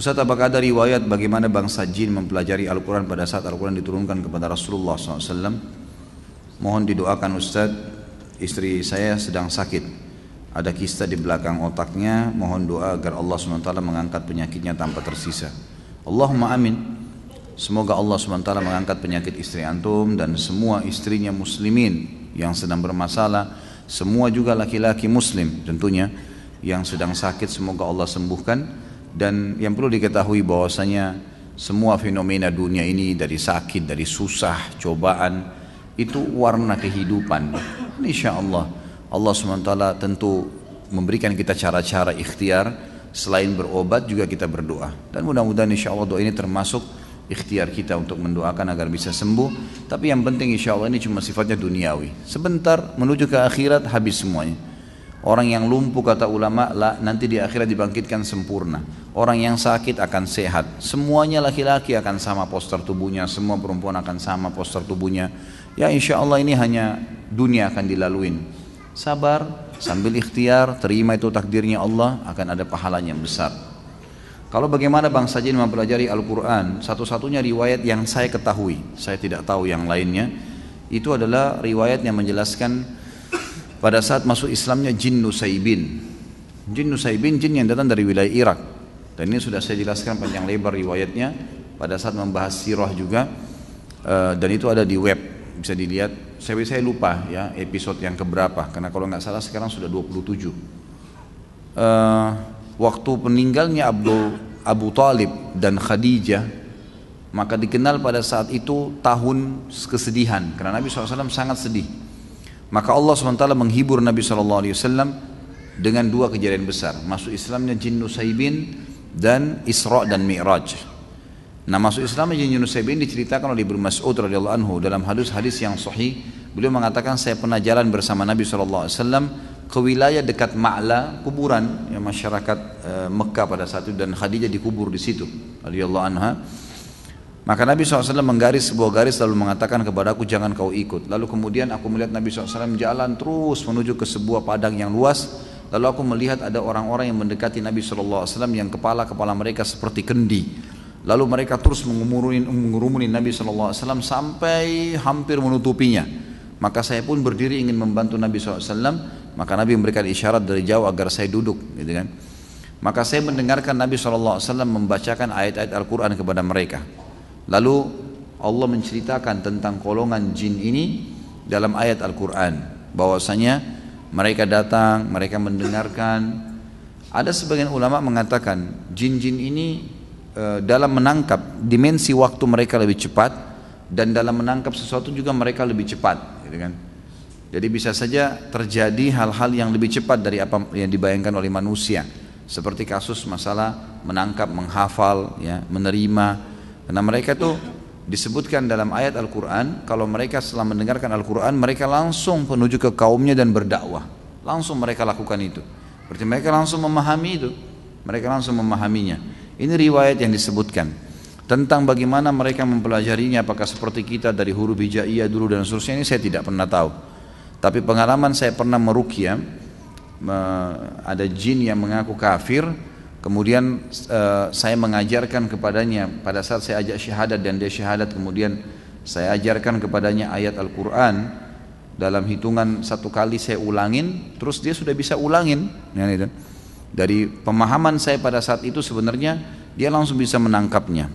Ustaz, apakah ada riwayat bagaimana bangsa jin mempelajari Al-Quran pada saat Al-Quran diturunkan kepada Rasulullah SAW? Mohon didoakan Ustaz, istri saya sedang sakit, ada kista di belakang otaknya, mohon doa agar Allah SWT mengangkat penyakitnya tanpa tersisa. Allahumma amin. Semoga Allah SWT mengangkat penyakit istri antum dan semua istrinya muslimin yang sedang bermasalah, semua juga laki-laki muslim tentunya yang sedang sakit, semoga Allah sembuhkan. Dan yang perlu diketahui bahwasanya semua fenomena dunia ini, dari sakit, dari susah, cobaan, itu warna kehidupan. Insya Allah Allah SWT tentu memberikan kita cara-cara ikhtiar. Selain berobat juga kita berdoa, dan mudah-mudahan insya Allah doa ini termasuk ikhtiar kita untuk mendoakan agar bisa sembuh. Tapi yang penting insya Allah ini cuma sifatnya duniawi, sebentar menuju ke akhirat habis semuanya. Orang yang lumpuh kata ulama nanti di akhirat dibangkitkan sempurna. Orang yang sakit akan sehat. Semuanya laki-laki akan sama postur tubuhnya, semua perempuan akan sama postur tubuhnya. Ya insya Allah ini hanya dunia akan dilaluin. Sabar sambil ikhtiar, terima itu takdirnya Allah, akan ada pahalanya yang besar. Kalau bagaimana bangsa jin mempelajari Al-Quran, satu-satunya riwayat yang saya ketahui, saya tidak tahu yang lainnya, itu adalah riwayat yang menjelaskan pada saat masuk Islamnya jin Nusaybin. Jin Nusaybin, jin yang datang dari wilayah Irak. Dan ini sudah saya jelaskan panjang lebar riwayatnya pada saat membahas sirah juga. Dan itu ada di web, bisa dilihat. Saya lupa ya episode yang keberapa, karena kalau nggak salah sekarang sudah 27. Waktu peninggalnya Abu Talib dan Khadijah, maka dikenal pada saat itu tahun kesedihan, karena Nabi SAW sangat sedih. Maka Allah SWT menghibur Nabi SAW dengan dua kejadian besar, masuk Islamnya jin Nusaybin dan Isra dan Mi'raj. Nah, masuk Islamnya jin Nusaybin diceritakan oleh Ibnu Mas'ud radhiyallahu anhu dalam hadis yang sahih. Beliau mengatakan, saya pernah jalan bersama Nabi SAW ke wilayah dekat Ma'la, kuburan yang masyarakat Mekah pada saat itu, dan Khadijah dikubur di situ radhiyallahu anha. Maka Nabi SAW menggaris sebuah garis lalu mengatakan kepadaku, jangan kau ikut. Lalu kemudian aku melihat Nabi SAW jalan terus menuju ke sebuah padang yang luas. Lalu aku melihat ada orang-orang yang mendekati Nabi SAW yang kepala mereka seperti kendi. Lalu mereka terus mengurumuni Nabi SAW sampai hampir menutupinya. Maka saya pun berdiri ingin membantu Nabi SAW. Maka Nabi memberikan isyarat dari jauh agar saya duduk, gitu kan. Maka saya mendengarkan Nabi SAW membacakan ayat-ayat Al-Quran kepada mereka. Lalu Allah menceritakan tentang golongan jin ini dalam ayat Al-Quran, bahwasanya mereka datang, mereka mendengarkan. Ada sebagian ulama mengatakan jin-jin ini dalam menangkap dimensi waktu mereka lebih cepat, dan dalam menangkap sesuatu juga mereka lebih cepat, gitu kan. Jadi bisa saja terjadi hal-hal yang lebih cepat dari apa yang dibayangkan oleh manusia, seperti kasus masalah menangkap, menghafal, ya, menerima. Karena mereka tuh disebutkan dalam ayat Al-Quran, kalau mereka setelah mendengarkan Al-Quran, mereka langsung menuju ke kaumnya dan berdakwah. Langsung mereka lakukan itu. Berarti mereka langsung memahami itu. Mereka langsung memahaminya. Ini riwayat yang disebutkan. Tentang bagaimana mereka mempelajarinya, apakah seperti kita dari huruf hijaiyah dulu dan seterusnya, ini saya tidak pernah tahu. Tapi pengalaman saya pernah meruqyah, ada jin yang mengaku kafir. Kemudian saya mengajarkan kepadanya pada saat saya ajak syahadat dan dia syahadat, kemudian saya ajarkan kepadanya ayat Al-Quran dalam hitungan 1 kali saya ulangin, terus dia sudah bisa ulangin. Dari pemahaman saya pada saat itu sebenarnya dia langsung bisa menangkapnya.